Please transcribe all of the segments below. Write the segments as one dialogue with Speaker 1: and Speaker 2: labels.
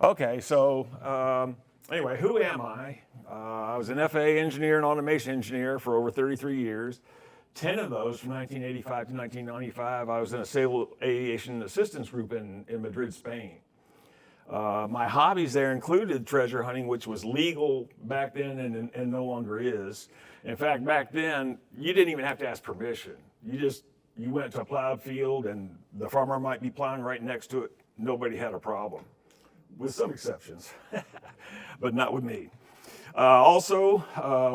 Speaker 1: Okay, so anyway, who am I? I was an FAA engineer and automation engineer for over 33 years. 10 of those from 1985 to 1995, I was in a civil aviation assistance group in Madrid, Spain. My hobbies there included treasure hunting, which was legal back then and no longer is. In fact, back then, you didn't even have to ask permission. You went to a plowed field and the farmer might be plowing right next to it. Nobody had a problem, with some exceptions, but not with me. Also,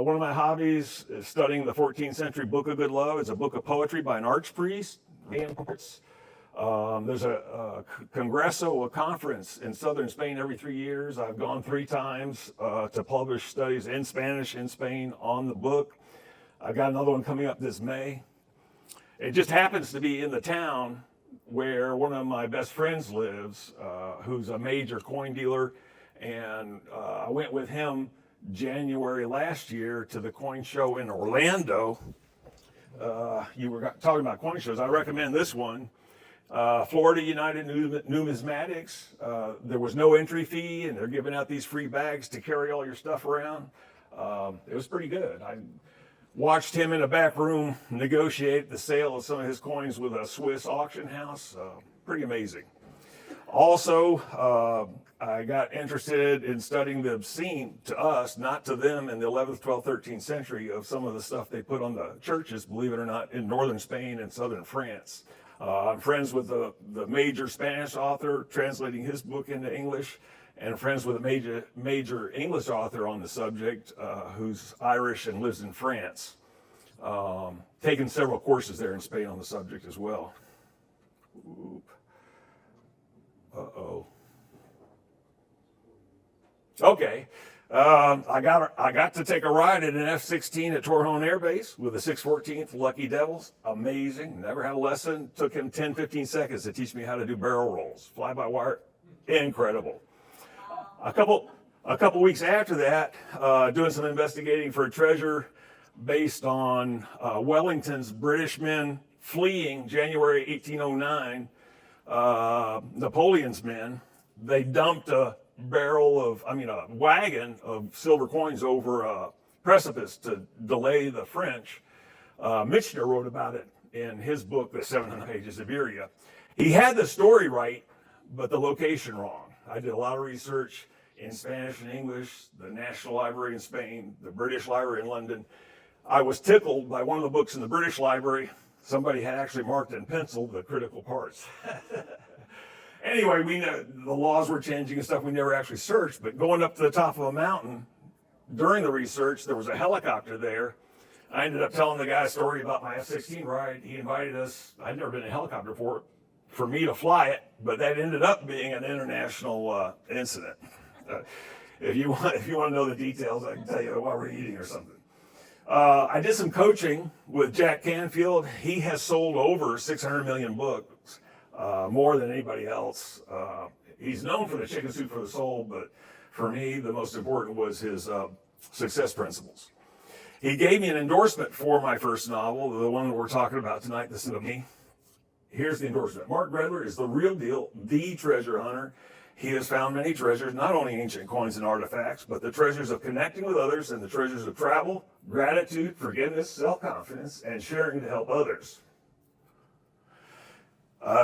Speaker 1: one of my hobbies is studying the 14th century Book of Good Love. It's a book of poetry by an archpriest. There's a Congreso, a conference in southern Spain every 3 years. I've gone 3 times to publish studies in Spanish in Spain on the book. I've got another one coming up this May. It just happens to be in the town where one of my best friends lives, who's a major coin dealer. And I went with him January last year to the coin show in Orlando. You were talking about coin shows. I recommend this one. Florida United Numismatics. There was no entry fee, and they're giving out these free bags to carry all your stuff around. It was pretty good. I watched him in a back room negotiate the sale of some of his coins with a Swiss auction house. Pretty amazing. Also, I got interested in studying the obscene to us, not to them, in the 11th, 12th, 13th century of some of the stuff they put on the churches, believe it or not, in northern Spain and southern France. I'm friends with the major Spanish author translating his book into English, and friends with a major English author on the subject who's Irish and lives in France. Taken several courses there in Spain on the subject as well. Oop. Uh-oh. Okay. I got to take a ride in an F-16 at Torrejon Air Base with the 614th Lucky Devils. Amazing. Never had a lesson. Took him 10, 15 seconds to teach me how to do barrel rolls. Fly-by-wire. Incredible. A couple weeks after that, doing some investigating for a treasure based on Wellington's British men fleeing January 1809. Napoleon's men, they dumped a wagon of silver coins over a precipice to delay the French. Michener wrote about it in his book, The 700 Pages of Iria. He had the story right, but the location wrong. I did a lot of research in Spanish and English, the National Library in Spain, the British Library in London. I was tickled by one of the books in the British Library. Somebody had actually marked in pencil the critical parts. Anyway, we know the laws were changing and stuff. We never actually searched, but going up to the top of a mountain during the research, there was a helicopter there. I ended up telling the guy a story about my F-16 ride. He invited us. I'd never been in a helicopter before, for me to fly it, but that ended up being an international incident. If you want to know the details, I can tell you while we're eating or something. I did some coaching with Jack Canfield. He has sold over 600 million books, more than anybody else. He's known for the Chicken Soup for the Soul, but for me, the most important was his success principles. He gave me an endorsement for my first novel, the one that we're talking about tonight, This Is Me. Here's the endorsement. Mark Gredler is the real deal, the treasure hunter. He has found many treasures, not only ancient coins and artifacts, but the treasures of connecting with others and the treasures of travel, gratitude, forgiveness, self-confidence, and sharing to help others.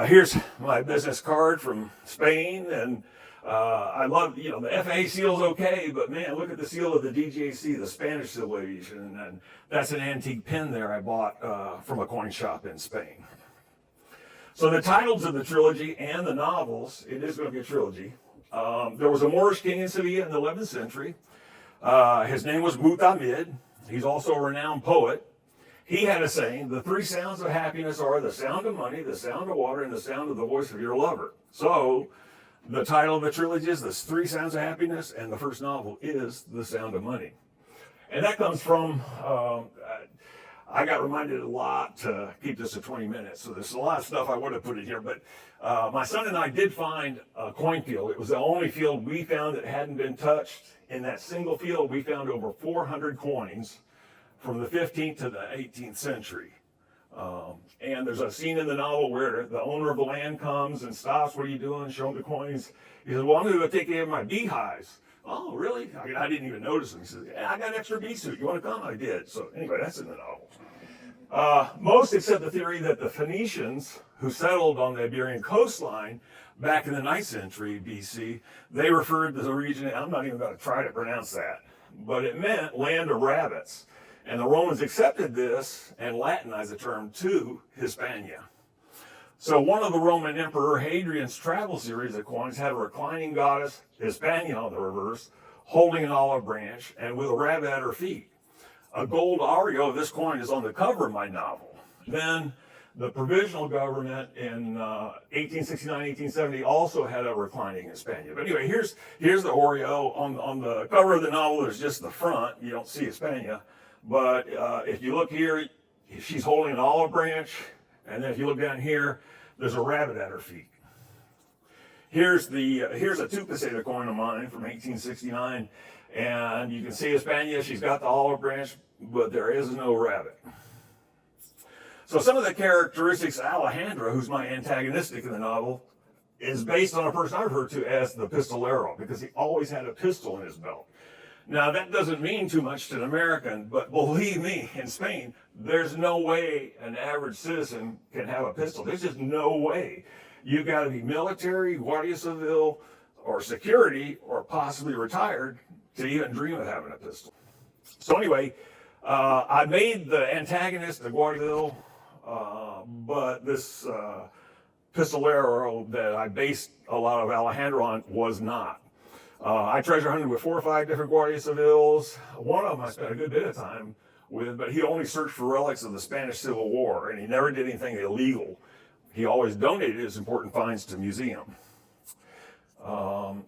Speaker 1: Here's my business card from Spain, and I love, the FAA seal's okay, but man, look at the seal of the DGAC, the Spanish Civil Aviation, and that's an antique pin there I bought from a coin shop in Spain. So the titles of the trilogy and the novels, it is going to be a trilogy. There was a Moorish king in Sevilla in the 11th century. His name was Mutamid. He's also a renowned poet. He had a saying, the 3 sounds of happiness are the sound of money, the sound of water, and the sound of the voice of your lover. So the title of the trilogy is The 3 Sounds of Happiness, and the first novel is The Sound of Money. And that comes from, I got reminded a lot to keep this at 20 minutes, so there's a lot of stuff I would have put in here, but my son and I did find a coin field. It was the only field we found that hadn't been touched. In that single field, we found over 400 coins from the 15th to the 18th century. And there's a scene in the novel where the owner of the land comes and stops. What are you doing? Show him the coins. He says, well, I'm going to go take care of my beehives. Oh, really? I didn't even notice him. He says, yeah, I got an extra bee suit. You want to come? I did. So anyway, that's in the novel. Most accept the theory that the Phoenicians who settled on the Iberian coastline back in the 9th century BC, they referred to the region, I'm not even going to try to pronounce that, but it meant land of rabbits. And the Romans accepted this and Latinized the term to Hispania. So one of the Roman Emperor Hadrian's travel series of coins had a reclining goddess, Hispania on the reverse, holding an olive branch and with a rabbit at her feet. A gold aureo of this coin is on the cover of my novel. Then the provisional government in 1869, 1870 also had a reclining Hispania. But anyway, here's the aureo. On the cover of the novel, there's just the front. You don't see Hispania. But if you look here, she's holding an olive branch. And then if you look down here, there's a rabbit at her feet. Here's a 2 peseta coin of mine from 1869. And you can see Hispania, she's got the olive branch, but there is no rabbit. So some of the characteristics of Alejandro, who's my antagonistic in the novel, is based on a person I refer to as the pistolero, because he always had a pistol in his belt. Now, that doesn't mean too much to an American, but believe me, in Spain, there's no way an average citizen can have a pistol. There's just no way. You've got to be military, Guardia Civil, or security, or possibly retired to even dream of having a pistol. So anyway, I made the antagonist the Guardia Civil, but this pistolero that I based a lot of Alejandro on was not. I treasure hunted with 4 or 5 different Guardia Civils. One of them I spent a good bit of time with, but he only searched for relics of the Spanish Civil War, and he never did anything illegal. He always donated his important finds to museum.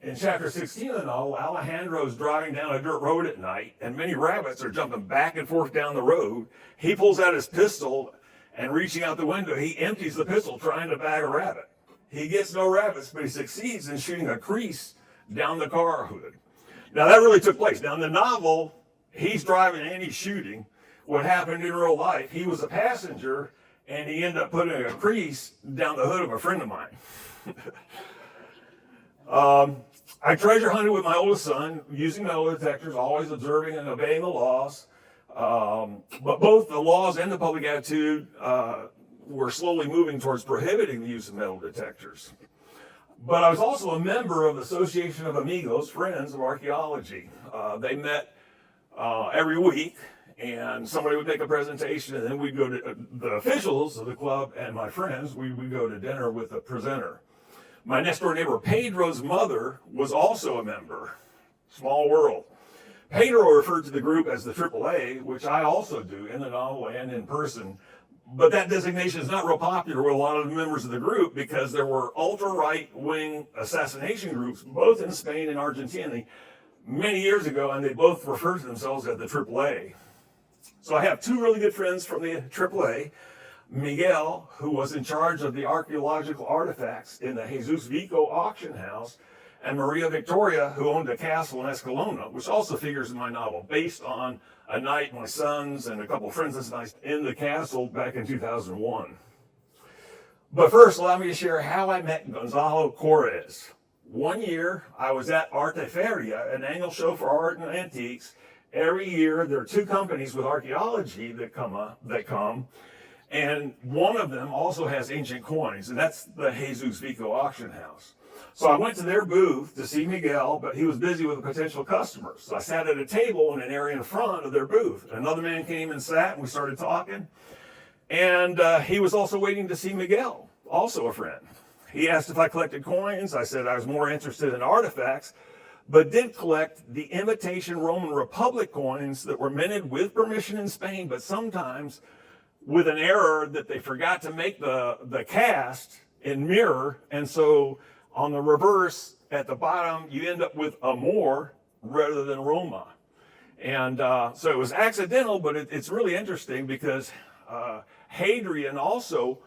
Speaker 1: In chapter 16 of the novel, Alejandro's driving down a dirt road at night, and many rabbits are jumping back and forth down the road. He pulls out his pistol, and reaching out the window, he empties the pistol trying to bag a rabbit. He gets no rabbits, but he succeeds in shooting a crease down the car hood. Now that really took place. Now in the novel, he's driving and he's shooting. What happened in real life, he was a passenger and he ended up putting a crease down the hood of a friend of mine. I treasure hunted with my oldest son, using metal detectors, always observing and obeying the laws. But both the laws and the public attitude were slowly moving towards prohibiting the use of metal detectors. But I was also a member of the Association of Amigos, Friends of Archaeology. They met every week, and somebody would make a presentation, and then we'd go to the officials of the club and my friends, we would go to dinner with the presenter. My next door neighbor, Pedro's mother, was also a member. Small world. Pedro referred to the group as the AAA, which I also do in the novel and in person. But that designation is not real popular with a lot of the members of the group because there were ultra-right-wing assassination groups, both in Spain and Argentina, many years ago, and they both referred to themselves as the AAA. So I have 2 really good friends from the AAA. Miguel, who was in charge of the archaeological artifacts in the Jesus Vico auction house, and Maria Victoria, who owned a castle in Escalona, which also figures in my novel, based on a night my sons and a couple of friends and I in the castle back in 2001. But first, allow me to share how I met Gonzalo Correz. One year, I was at Arteferia, an annual show for art and antiques. Every year, there are 2 companies with archaeology that come, and one of them also has ancient coins, and that's the Jesus Vico auction house. So I went to their booth to see Miguel, but he was busy with a potential customer. So I sat at a table in an area in front of their booth. Another man came and sat, and we started talking. And he was also waiting to see Miguel, also a friend. He asked if I collected coins. I said I was more interested in artifacts, but did collect the imitation Roman Republic coins that were minted with permission in Spain, but sometimes with an error that they forgot to make the cast in mirror. And so on the reverse, at the bottom, you end up with Amor rather than Roma. And so it was accidental, but it's really interesting because Hadrian also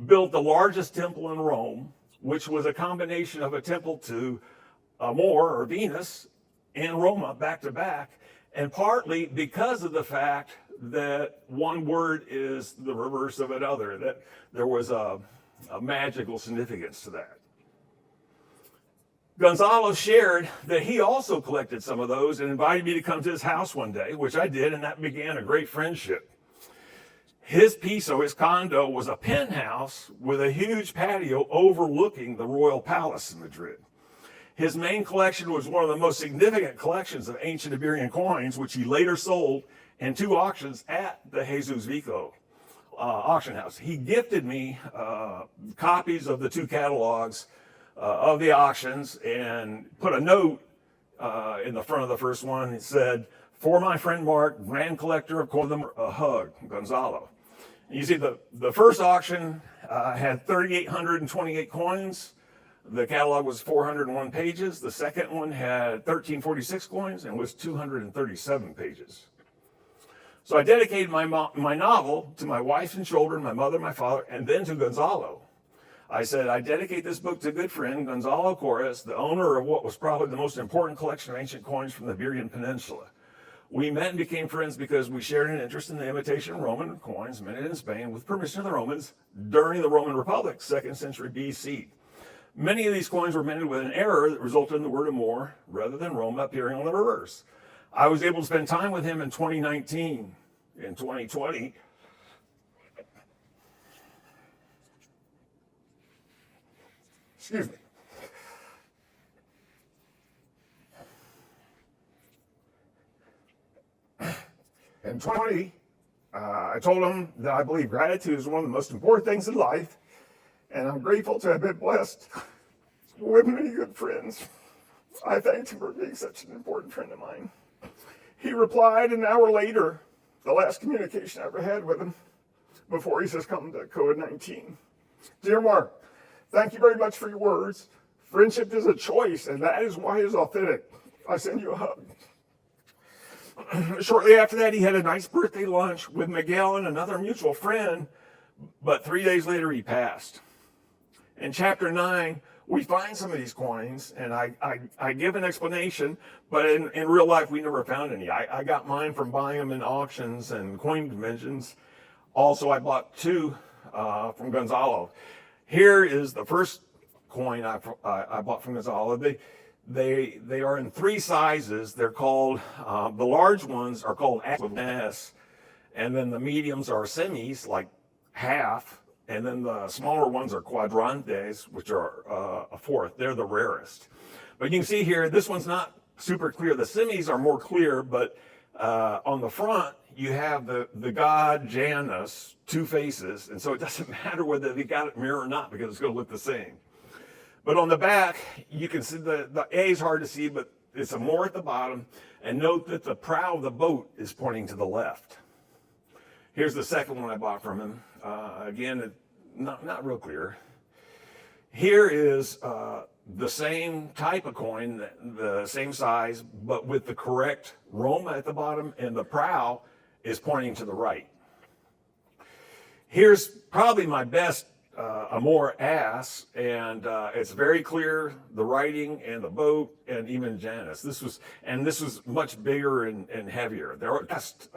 Speaker 1: built the largest temple in Rome, which was a combination of a temple to Amor, or Venus, and Roma back to back, and partly because of the fact that one word is the reverse of another, that there was a magical significance to that. Gonzalo shared that he also collected some of those and invited me to come to his house one day, which I did, and that began a great friendship. His piso, his condo, was a penthouse with a huge patio overlooking the royal palace in Madrid. His main collection was one of the most significant collections of ancient Iberian coins, which he later sold in 2 auctions at the Jesus Vico auction house. He gifted me copies of the 2 catalogs of the auctions and put a note in the front of the first one. It said, "For my friend Mark, grand collector of coins, a hug, Gonzalo." And you see the first auction had 3,828 coins. The catalog was 401 pages. The second one had 1,346 coins and was 237 pages. So I dedicated my novel to my wife and children, my mother, my father, and then to Gonzalo. I said, I dedicate this book to a good friend, Gonzalo Conyers, the owner of what was probably the most important collection of ancient coins from the Iberian Peninsula. We met and became friends because we shared an interest in the imitation Roman coins minted in Spain with permission of the Romans during the Roman Republic, 2nd century BC. Many of these coins were minted with an error that resulted in the word amor rather than Roma appearing on the reverse. I was able to spend time with him in 2019. In 2020, excuse me. In 2020, I told him that I believe gratitude is one of the most important things in life, and I'm grateful to have been blessed with many good friends. I thanked him for being such an important friend of mine. He replied an hour later, the last communication I ever had with him, before he succumbed to COVID-19. "Dear Mark, thank you very much for your words. Friendship is a choice, and that is why it's authentic. I send you a hug." Shortly after that, he had a nice birthday lunch with Miguel and another mutual friend, but 3 days later he passed. In chapter 9, we find some of these coins, and I give an explanation, but in real life, we never found any. I got mine from buying them in auctions and coin conventions. Also, I bought 2 from Gonzalo. Here is the first coin I bought from Gonzalo. They are in 3 sizes. They're called, the large ones are called S, and then the mediums are semis, like half, and then the smaller ones are quadrantes, which are a fourth. They're the rarest. But you can see here, this one's not super clear. The semis are more clear, but on the front, you have the god Janus, 2 faces, and so it doesn't matter whether they got it mirror or not because it's going to look the same. But on the back, you can see the A is hard to see, but it's a more at the bottom, and note that the prow of the boat is pointing to the left. Here's the second one I bought from him. Again, not real clear. Here is the same type of coin, the same size, but with the correct Roma at the bottom, and the prow is pointing to the right. Here's probably my best Amor ass, and it's very clear, the writing and the boat and even Janus. This was much bigger and heavier. They're just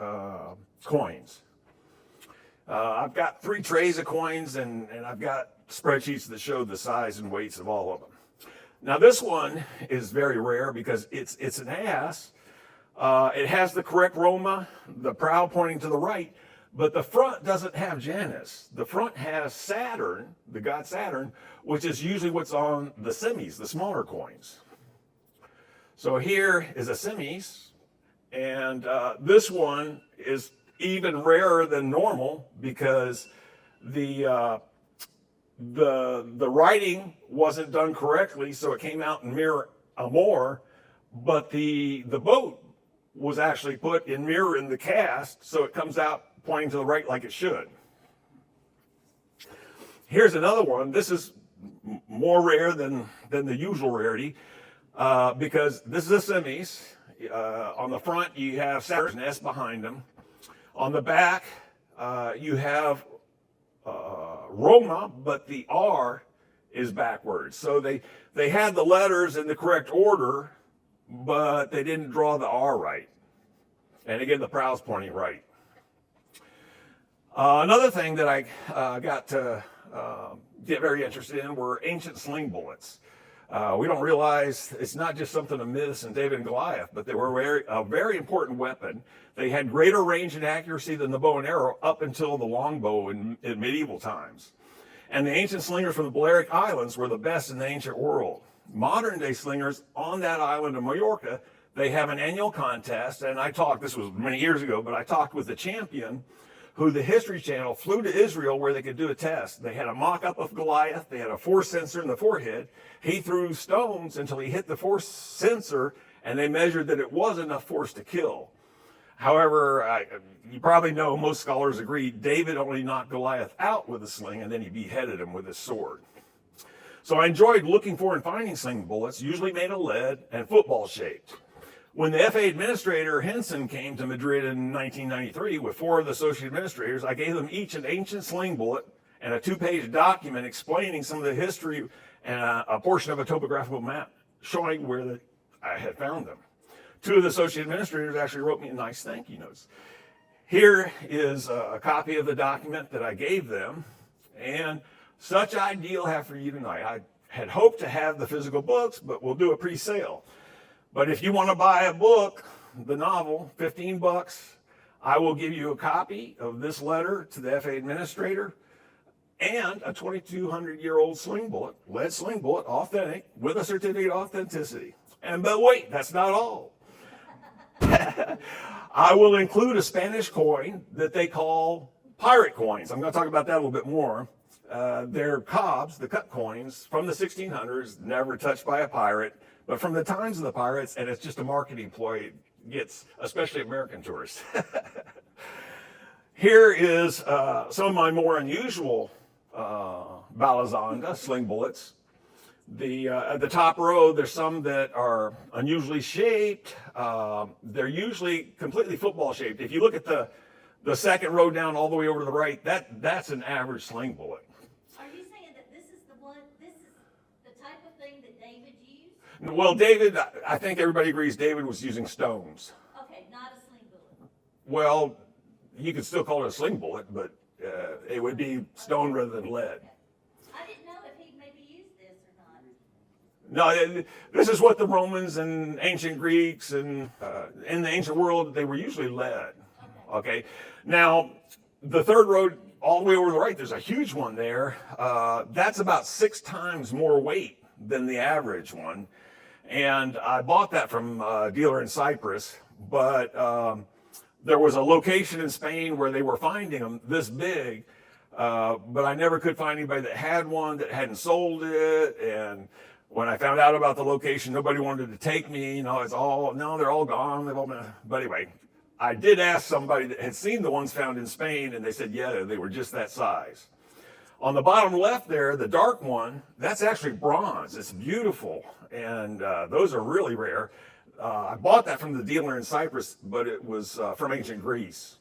Speaker 1: coins. I've got 3 trays of coins, and I've got spreadsheets that show the size and weights of all of them. Now this one is very rare because it's an ass. It has the correct Roma, the prow pointing to the right, but the front doesn't have Janus. The front has Saturn, the god Saturn, which is usually what's on the semis, the smaller coins. So here is a semis, and this one is even rarer than normal because the writing wasn't done correctly, so it came out in mirror Amor, but the boat was actually put in mirror in the cast, so it comes out pointing to the right like it should. Here's another one. This is more rare than the usual rarity because this is a semis. On the front, you have Saturn S behind them. On the back, you have Roma, but the R is backwards. So they had the letters in the correct order, but they didn't draw the R right. And again, the prow's pointing right. Another thing that I got to get very interested in were ancient sling bullets. We don't realize it's not just something of myths and David and Goliath, but they were a very important weapon. They had greater range and accuracy than the bow and arrow up until the longbow in medieval times. And the ancient slingers from the Balearic Islands were the best in the ancient world. Modern day slingers on that island of Mallorca, they have an annual contest, and this was many years ago, but I talked with the champion who the History Channel flew to Israel where they could do a test. They had a mock-up of Goliath. They had a force sensor in the forehead. He threw stones until he hit the force sensor, and they measured that it was enough force to kill. However, you probably know, most scholars agree, David only knocked Goliath out with a sling, and then he beheaded him with his sword. So I enjoyed looking for and finding sling bullets, usually made of lead and football-shaped. When the FA administrator Henson came to Madrid in 1993 with 4 of the associate administrators, I gave them each an ancient sling bullet and a 2-page document explaining some of the history and a portion of a topographical map showing where I had found them. 2 of the associate administrators actually wrote me nice thank you notes. Here is a copy of the document that I gave them, and such ideal have for you tonight. I had hoped to have the physical books, but we'll do a pre-sale. But if you want to buy a book, the novel, $15, I will give you a copy of this letter to the FA administrator and a 2,200-year-old sling bullet, lead sling bullet, authentic, with a certificate of authenticity. But wait, that's not all. I will include a Spanish coin that they call pirate coins. I'm going to talk about that a little bit more. They're cobs, the cut coins from the 1600s, never touched by a pirate. But from the times of the pirates, and it's just a marketing ploy, gets especially American tourists. Here is some of my more unusual balazanga sling bullets. At the top row, there's some that are unusually shaped. They're usually completely football shaped. If you look at the second row down all the way over to the right, that's an average sling bullet. Well, David, I think everybody agrees David was using stones.
Speaker 2: Okay, not a sling bullet.
Speaker 1: Well, you could still call it a sling bullet, but it would be stone rather than lead.
Speaker 2: I didn't know if he maybe used this or not.
Speaker 1: No, this is what the Romans and ancient Greeks and in the ancient world, they were usually lead. Okay. Now, the third row, all the way over to the right, there's a huge one there. That's about 6 times more weight than the average one. And I bought that from a dealer in Cyprus, but there was a location in Spain where they were finding them this big, but I never could find anybody that had one that hadn't sold it. And when I found out about the location, nobody wanted to take me. They're all gone. They've all been, but anyway, I did ask somebody that had seen the ones found in Spain, and they said, yeah, they were just that size. On the bottom left there, the dark one, that's actually bronze. It's beautiful, and those are really rare. I bought that from the dealer in Cyprus, but it was from ancient Greece.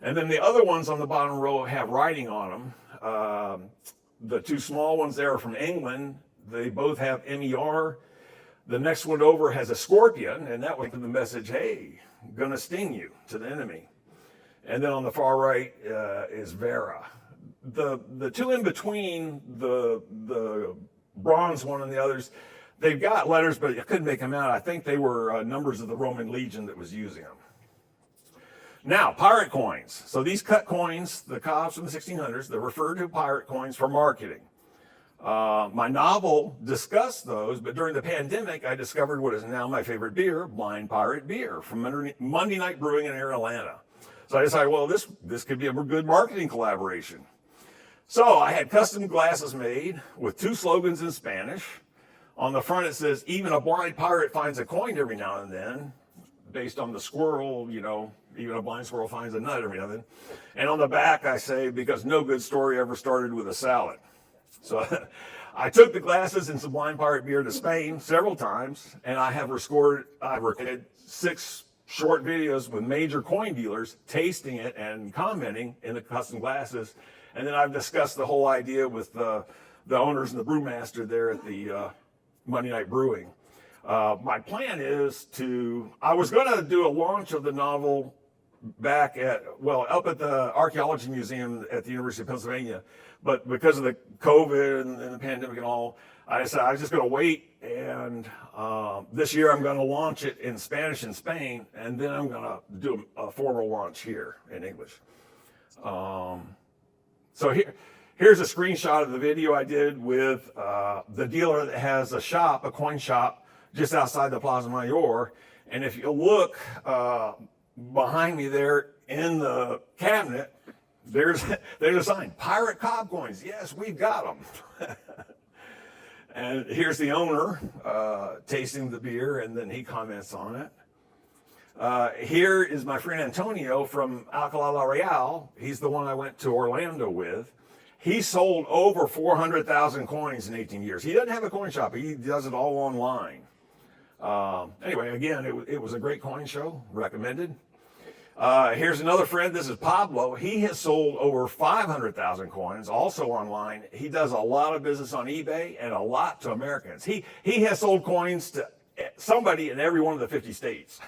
Speaker 1: And then the other ones on the bottom row have writing on them. The 2 small ones there are from England. They both have MER. The next one over has a scorpion, and that was the message, hey, gonna sting you, to the enemy. And then on the far right is Vera. The 2 in between, the bronze one and the others, they've got letters, but I couldn't make them out. I think they were numbers of the Roman legion that was using them. Now, pirate coins. So these cut coins, the cobs from the 1600s, they're referred to pirate coins for marketing. My novel discussed those, but during the pandemic, I discovered what is now my favorite beer, Blind Pirate Beer, from Monday Night Brewing in Atlanta. So I decided, well, this could be a good marketing collaboration. So I had custom glasses made with 2 slogans in Spanish. On the front it says, even a blind pirate finds a coin every now and then, based on the squirrel, even a blind squirrel finds a nut every now and then. And on the back I say, because no good story ever started with a salad. So I took the glasses and some Blind Pirate Beer to Spain several times, and I've recorded 6 short videos with major coin dealers tasting it and commenting in the custom glasses. And then I've discussed the whole idea with the owners and the brewmaster there at the Monday Night Brewing. My plan is I was going to do a launch of the novel back up at the Archaeology Museum at the University of Pennsylvania. But because of the COVID and the pandemic and all, I decided I was just going to wait. And this year I'm going to launch it in Spanish in Spain, and then I'm going to do a formal launch here in English. So here's a screenshot of the video I did with the dealer that has a coin shop, just outside the Plaza Mayor. And if you look behind me there in the cabinet, there's a sign, Pirate Cob Coins. Yes, we've got them. And here's the owner tasting the beer, and then he comments on it. Here is my friend Antonio from Alcalá La Real. He's the one I went to Orlando with. He sold over 400,000 coins in 18 years. He doesn't have a coin shop. He does it all online. Anyway, again, it was a great coin show. Recommended. Here's another friend. This is Pablo. He has sold over 500,000 coins, also online. He does a lot of business on eBay and a lot to Americans. He has sold coins to somebody in every one of the 50 states.